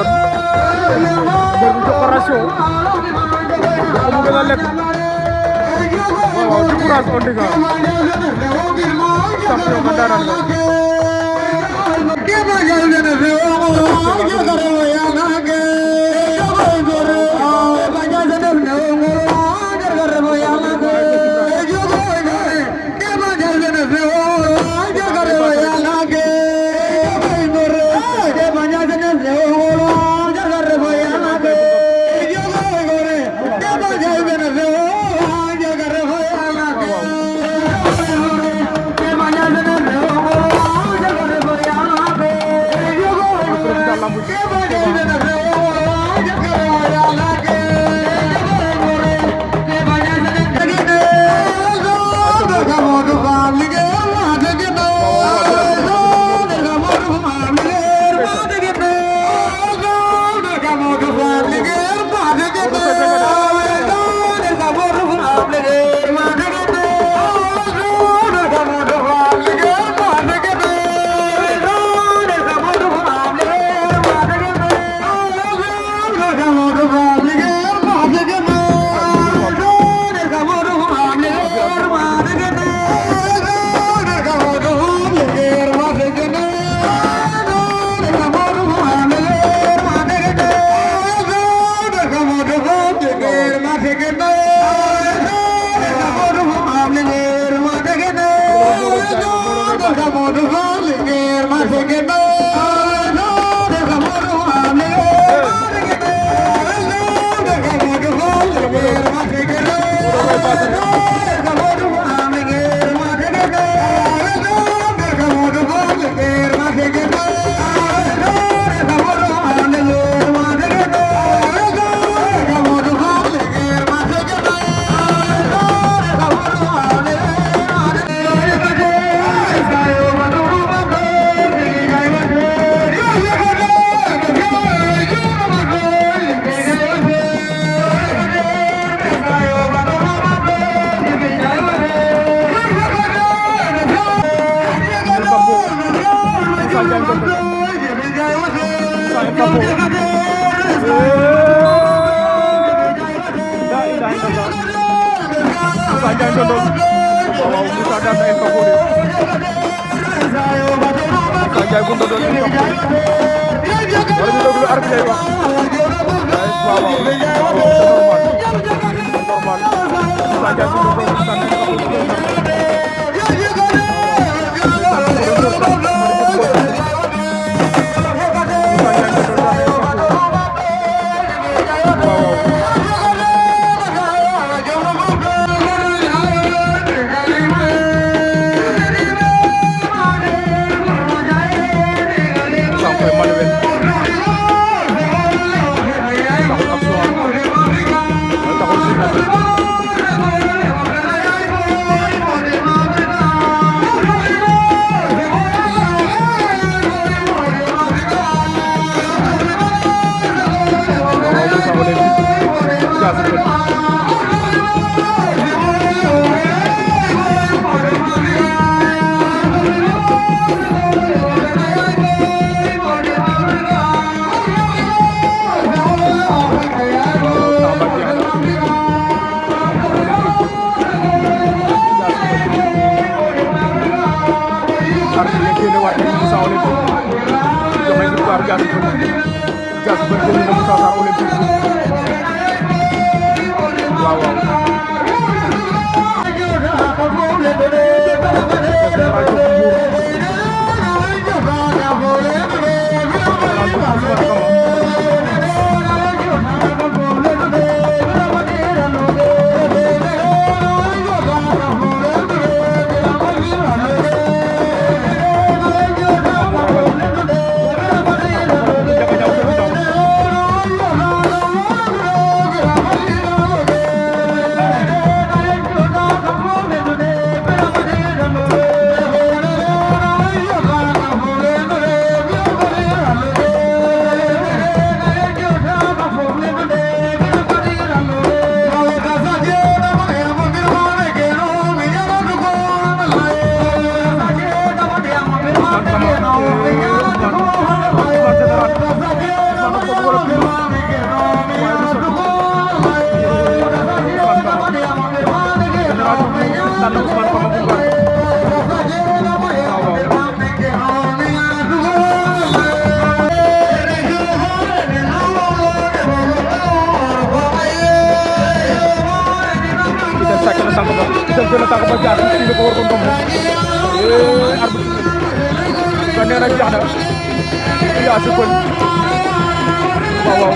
doon mbër bu jox ko ration jox ko mu gën a lekk waaw waaw du courage on diga champion nga daanaan nga jël jël tànk ba jaar ci ko war ko ndomb arbitre ba nee na jeex na Diassy Peulh waaw waaw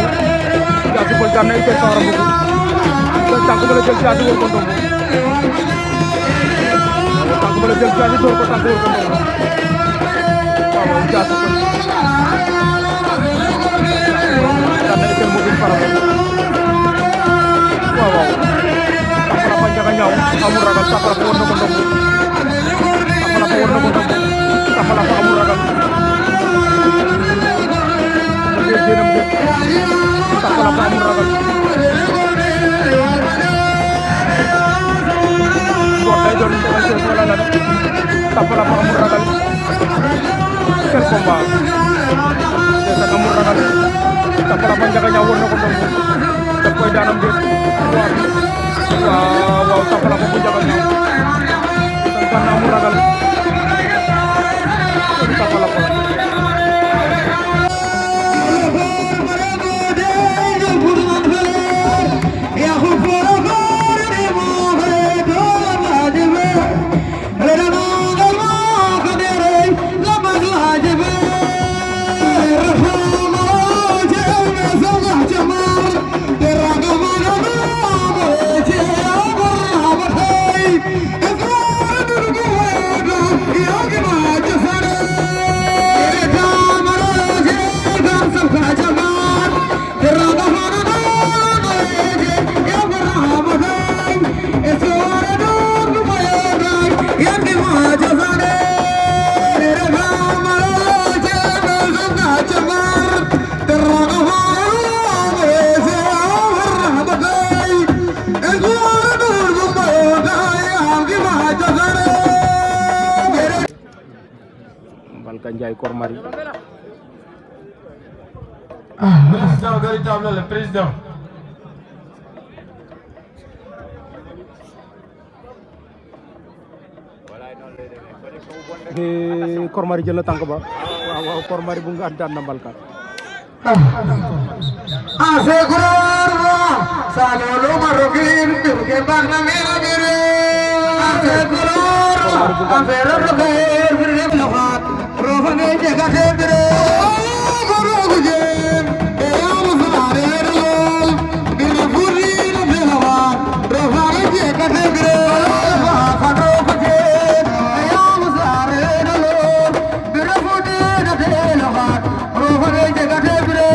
Diassy Peulh daan na Itel Sawara Mbougou jël tànk ba la jël Diassy war ko ndomb tànk ba la jël Diassy door ko tànk war ko ndomb waaw waaw Diassy Peulh daan na Itel Mbougou Faraba waaw waaw Tapala fa njaga ñaaw amul ragal Tapala fa war na ko ndomb Tapala fa war na ko ndomb Tapala fa amul ragal jéenam gë Tapala fa amul ragal ngoot day doon tegal sees wala lan Tapala fa amul ragal quel combat ndeysaan amul ragal Tapala fa njaga ñaaw war na ko ndomb daf koy daanam gë waaw waaw Tapala fa bu njaga ñaaw daan na amul ragal Tapala fa Balka Ndiaye Kor Mari président véritable le président Kor Mari jël na tànk ba waaw waaw Kor Mari bu nga daan na Balka Asegurar salolo marroquín que bagna mera mere Asegurar afero roger virne lohat rohane jega tebre guru gujen e am sare rol bin furi no belawa rohane jega tebre faro gujen e am sare rol bin furi no belawa rohane jega tebre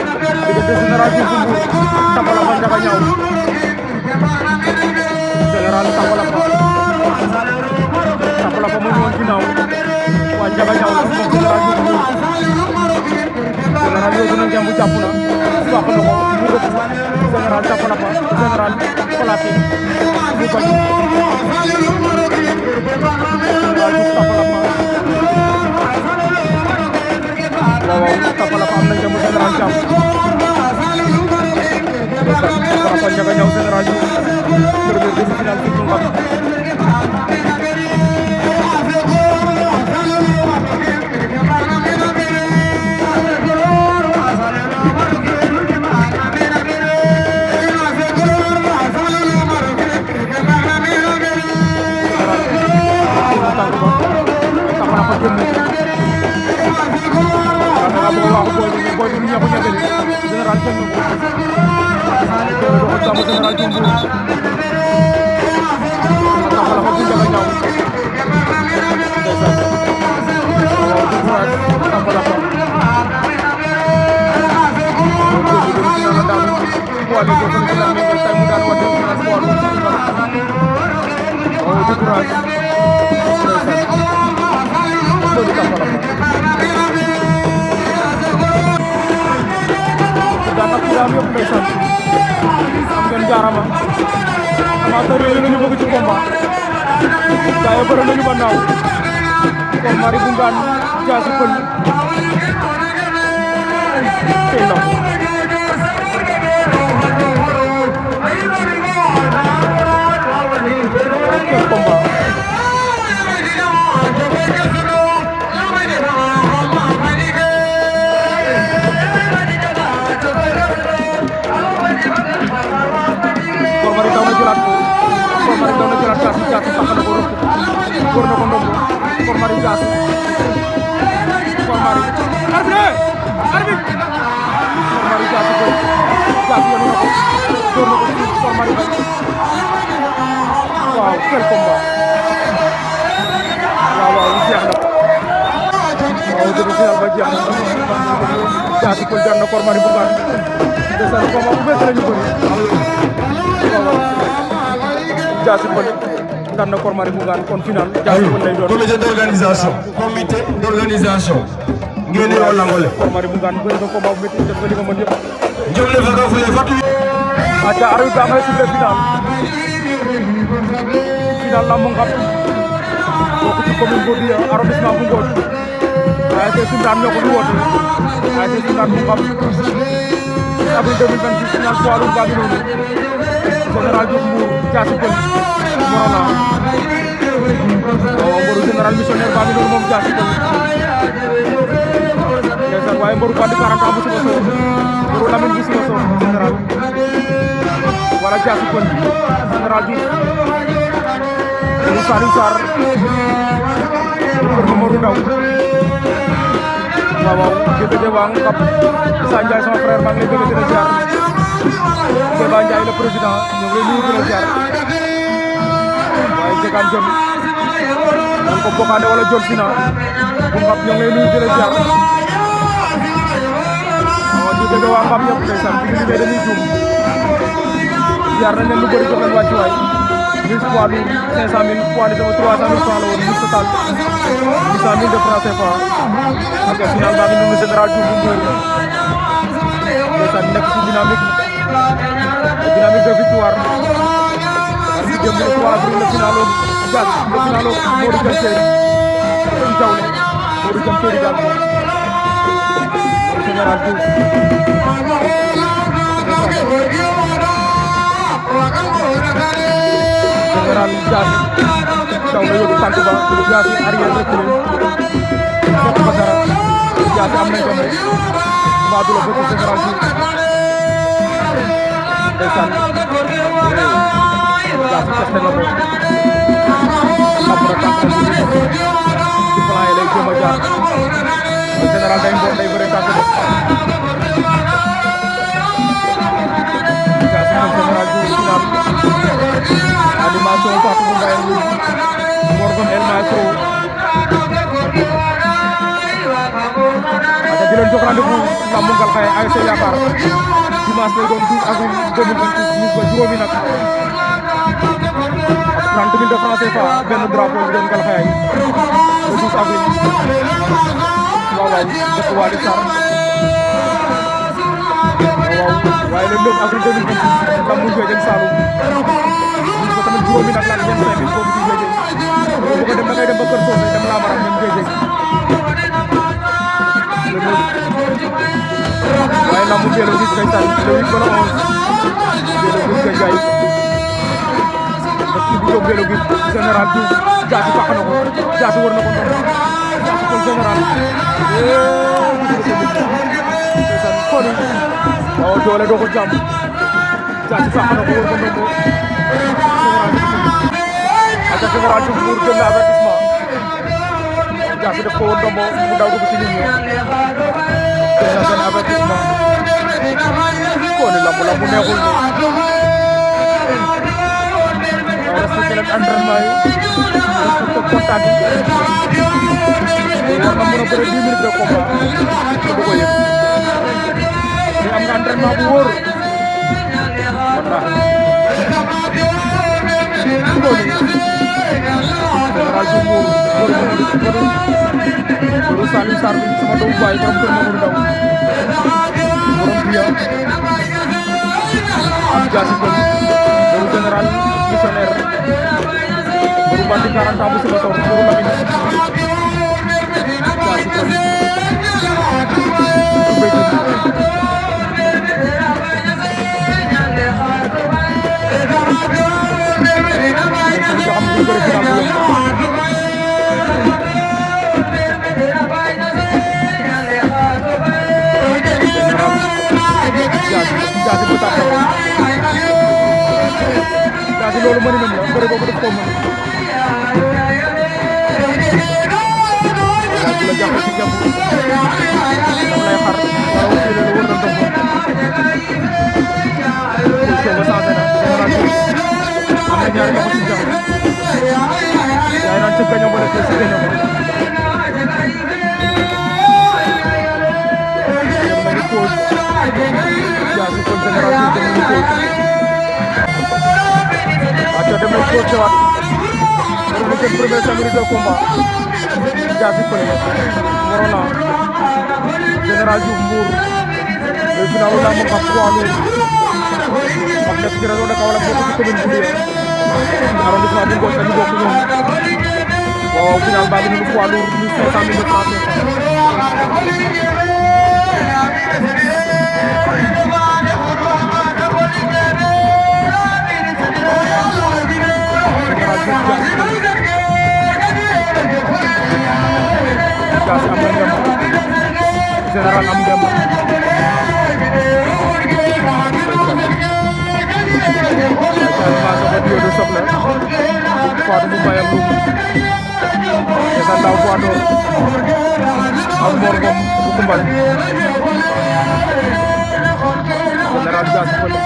diggante Général Diouf bu Mbour Tapalapa Ndiaga Niaw Général Tapalapa moo ñëwoon ginnaaw waa Ndiaga Niaw la moom Général Diouf bu Mbour Général yóbbu na ngemb jàpp na fàq na ko mu rëpp Général Tapalapa Général plaqué mu bañ Général Diouf Tapalapa waaw Tapalapa am na ngemb Général jàpp Tapalapa Ndiaga Niaw Général Diouf première demi-finale fi ñu xam Général Diouf Tapalapa bu Ndiaga Niaw Tapalapa jaarama amateur yi ñu bëgg ci combat gaay bëre nañu ba naaw kon mari bu ngaan jaasi pël tey la quel combat Mari daw na jëlaat ko Mari daw na jëlaat jaasi sax na ko rëpp góor na ko ndombo Mari jaasi Mari arbitre Mari jaasi ko jaasi yanu na ko góor na ko Mari bañ waaw quel combat waaw jeex na waaw dëgg final ba jeex na jaasi ko jar na Mari bu baax de sa combat bu bees lañu bëri jaasi pël daan na Mari bu gaan kon final jaasi pël lay doon comité d'organisation ngeen yo langole Mari bu gaan bëri na combat bu métti def nga li nga mën yëpp jom le fa fu fatu aca arbitre ba ngay sifflé final la mo ngam bokk ci commune Mbodi arrondissement bu Ngor ASC Soundane ñoo ko di woote ASC Soundane bu ngam avril 2026 final poids lourd baa ngi noonu Général Diouf Mbour jaasi pël Morona waaw mboru Général missionnaire baa ngi noonu moom jaasi pël ndeysaan waaye mboru bandi 40 ans bu Siba Soor mboru Lamine bu Siba Soor Général wala jaasi pël Général Diouf mboru Saliou Sarr kër Mamadou Ndaw waaw jëgëjë waang kap Sa Ndiaye sama frère maa ngi lay bëgg di la ziar Seba Ndiaye le président ñu ngi lay nuyu di la ziar waaye jegaan jon nan ko bokkaande wala jon sina bu ngap ñu ngi lay nuyu di la ziar waaw di bëgg waa ngap yëpp ndeysaan bu ñu liggéey dañuy juum ziar nañ leen lu bëri jox leen wàccu waay mise poids lourd 500 000 poids léger 300 000 francs la woon mise total 800 000 de francs CFA ak final baa ngi noonu Général Diouf bu Mbeur ndeysaan nekk ci dynamique de victoire ci jëm le 3 avril le final o Diack le final o Modou Diam Terry ci Diawle Modou Diam Terry daal Général Diouf Général Diass daw na yóbbu tànk ba Diass arrière reculé fekk ba dara Diass am nañ ko mbaa du la bëgg Général Diouf ndeysaan Diass fekk na ko xam na tànk na ci plan yi lay jéem a jaar Général day mboot day bëre tànk de Diass moom Général Diouf final animation Fatou Mbaye Morgan El Maestro ada di leen jox rendez-vous lambu Ngalkhaye ASC Yaakaar dimanche lay doon 12 avril 2026 mise ba juróomi nag ak 30 000 de francs CFA benn drapeau bi doon Ngalkhaye le 12 avril waaw dëkk Wally Sarr waaw waaye le 9 avril 2026 lambu Ndiédiène Saloum mise ba tamit juróomi nag laaj 25 000 foofu ci Ndiédiène bu ko dem da ngay dem ba Kër Soobe dem Lamaram même Ndiédiène waaye lambu Mbélo gis ngay sànni le 8 ba le 11 Mbélo gis nga jaay parce que bu jóg Mbélo gis général Diouf jaasi fàq na ko jaasi wër na ko ndox jaasi kon général koni waaw doole doo ko jàmm jaasi fàq na ko wër ko ndombo général Diouf pour jël na avertissement jaasi def ko wër ndombo mu daw dugg ci nit ñi jël na benn avertissement koni lambu neexul ni waaw respecté leen entraînement yi respecté contact yi war na mën a bëre 10 minutes de combat te du ko yëg mais am nga entraînement bu wóor wallaahi koni général Diouf Mourou Saliou Sarr bi sama doomu baay borom kër Mamadou Ndaw borom biya am jaasi kon boru général missionnaire boru bandi 40 ans bu Siba Soor boru Lamine jaasi kon jaasi bu tàkk jaasi loolu mën nañ la bëri boobu def ko mën jaasi la jàpp ci jàpp dam lay xar wala aussi la wër na ndox position ba changé na général am na ñaari loxo ci jàpp yaay naan ci gaño ba la ci gaño ba dem nañu pause jaasi kon général bi dem nañu pause aca dem nañu pause waat war na jël premier 5 minutes de combat jaasi kon Morona général Diouf Mbour le final la mo xam poids lourd ak nekk ci région de Kaolack bokk ci commune bu Ndié arrondissement bu Ngothie ñu bokk ñoom waaw final baa ngi noonu poids lourd 1500 000 de francs jaasi am na ngem général am ngem jaasi dio de soxla Fatou bu Mbayam Loum Essa Ndaw Poitor ak Mor Ngom bu Kumbal général jaasi fële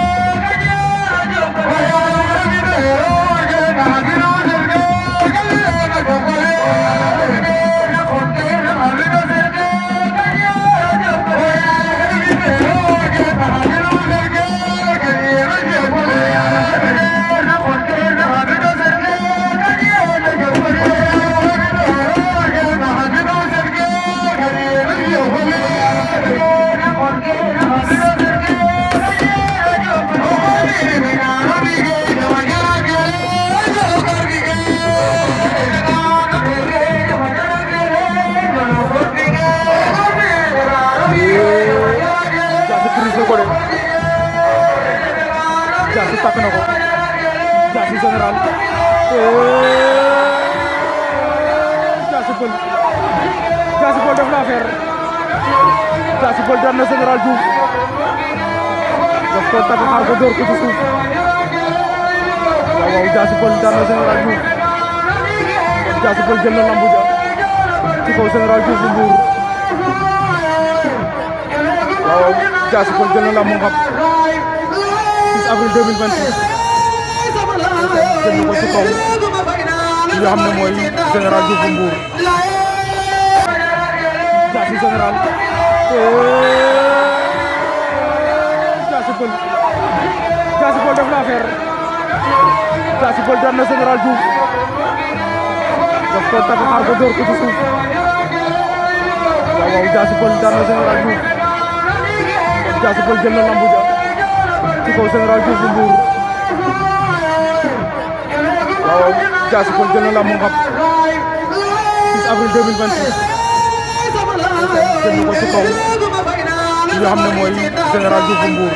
jaasi takk na ko jaasi général jaasi Peul def na affaire jaasi Peul daan na général Diouf daf ko takk xaar ko door ko ci suuf waaw jaasi Peul daan na général Diouf jaasi Peul jël na lambu ja ci kaw général Diouf bu Mbour waaw jaasi Peul jël na lambu ngap 6 avril 2026 jël ko ci kaw li nga xam ne mooy général Diouf bu Mbour jaasi général Diassy Peulh def na affaire Diassy Peulh daan na Général Diouf daf ko takk xaar ko door ko ci suuf waaw waaw Diassy Peulh daan na Général Diouf Diassy Peulh jël na lambu ja ci kaw Général Diouf bu Mbour waaw waaw Diassy Peulh jël na lambu ngap 6 avril 2026 jël na ko ci kaw li nga xam ne mooy Général Diouf bu Mbour